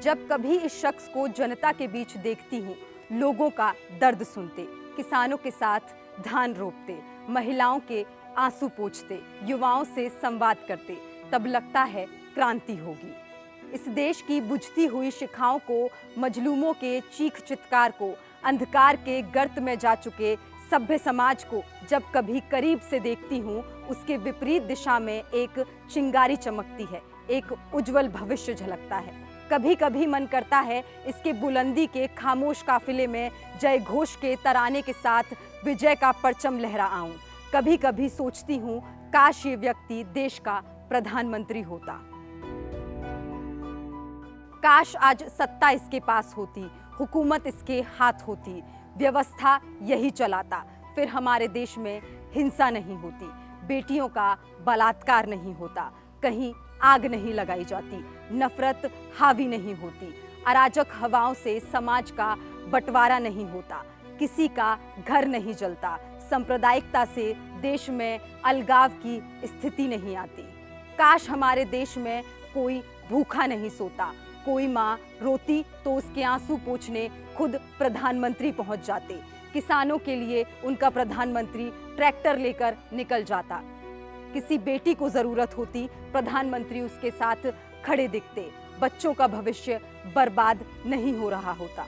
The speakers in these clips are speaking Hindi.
जब कभी इस शख्स को जनता के बीच देखती हूँ, लोगों का दर्द सुनते, किसानों के साथ धान रोपते, महिलाओं के आंसू पोंछते, युवाओं से संवाद करते, तब लगता है क्रांति होगी। इस देश की बुझती हुई शिखाओं को, मजलूमों के चीख चित्कार को, अंधकार के गर्त में जा चुके सभ्य समाज को जब कभी करीब से देखती हूँ, उसके विपरीत दिशा में एक चिंगारी चमकती है, एक उज्जवल भविष्य झलकता है। कभी कभी मन करता है इसके बुलंदी के खामोश काफिले में जय घोष के तराने के साथ विजय का परचम लहरा आऊं। कभी कभी सोचती हूँ, काश ये व्यक्ति देश का प्रधानमंत्री होता। काश आज सत्ता इसके पास होती, हुकूमत इसके हाथ होती, व्यवस्था यही चलाता, फिर हमारे देश में हिंसा नहीं होती, बेटियों का बलात्कार नहीं होता, कहीं आग नहीं लगाई जाती, नफरत हावी नहीं होती, अराजक हवाओं से समाज का बंटवारा नहीं होता, किसी का घर नहीं जलता, सांप्रदायिकता से देश में अलगाव की स्थिति नहीं आती। काश हमारे देश में कोई भूखा नहीं सोता, कोई माँ रोती तो उसके आंसू पोंछने खुद प्रधानमंत्री पहुंच जाते, किसानों के लिए उनका प्रधानमंत्री ट्रैक्टर लेकर निकल जाता, किसी बेटी को जरूरत होती प्रधानमंत्री उसके साथ खड़े दिखते, बच्चों का भविष्य बर्बाद नहीं हो रहा होता।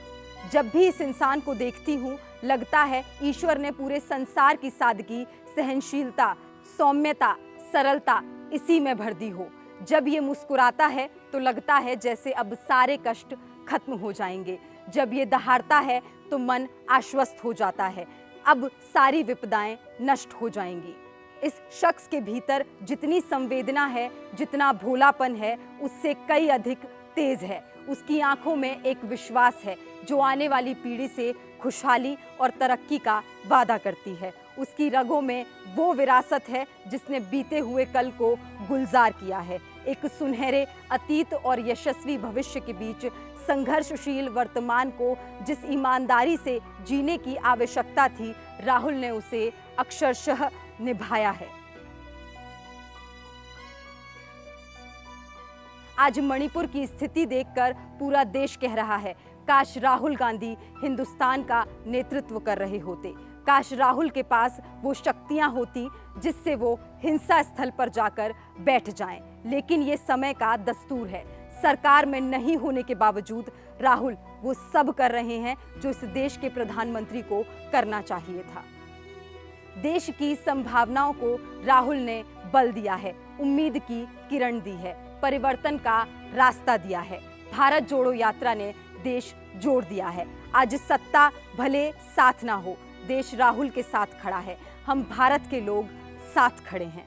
जब भी इस इंसान को देखती हूँ, लगता है ईश्वर ने पूरे संसार की सादगी, सहनशीलता, सौम्यता, सरलता इसी में भर दी हो। जब ये मुस्कुराता है तो लगता है जैसे अब सारे कष्ट खत्म हो जाएंगे। जब ये दहाड़ता है तो मन आश्वस्त हो जाता है, अब सारी विपदाएं नष्ट हो जाएंगी। इस शख्स के भीतर जितनी संवेदना है, जितना भोलापन है, उससे कई अधिक तेज है। उसकी आंखों में एक विश्वास है जो आने वाली पीढ़ी से खुशहाली और तरक्की का वादा करती है। उसकी रगों में वो विरासत है जिसने बीते हुए कल को गुलजार किया है। एक सुनहरे अतीत और यशस्वी भविष्य के बीच संघर्षशील वर्तमान को जिस ईमानदारी से जीने की आवश्यकता थी, राहुल ने उसे अक्षरशः निभाया है। आज मणिपुर की स्थिति देखकर पूरा देश कह रहा है, काश राहुल गांधी हिंदुस्तान का नेतृत्व कर रहे होते, काश राहुल के पास वो शक्तियां होती जिससे वो हिंसा स्थल पर जाकर बैठ जाएं। लेकिन ये समय का दस्तूर है, सरकार में नहीं होने के बावजूद राहुल वो सब कर रहे हैं जो इस देश के प्रधानमंत्री को करना चाहिए था। देश की संभावनाओं को राहुल ने बल दिया है, उम्मीद की किरण दी है, परिवर्तन का रास्ता दिया है। भारत जोड़ो यात्रा ने देश जोड़ दिया है। आज सत्ता भले साथ ना हो, देश राहुल के साथ खड़ा है। हम भारत के लोग साथ खड़े हैं।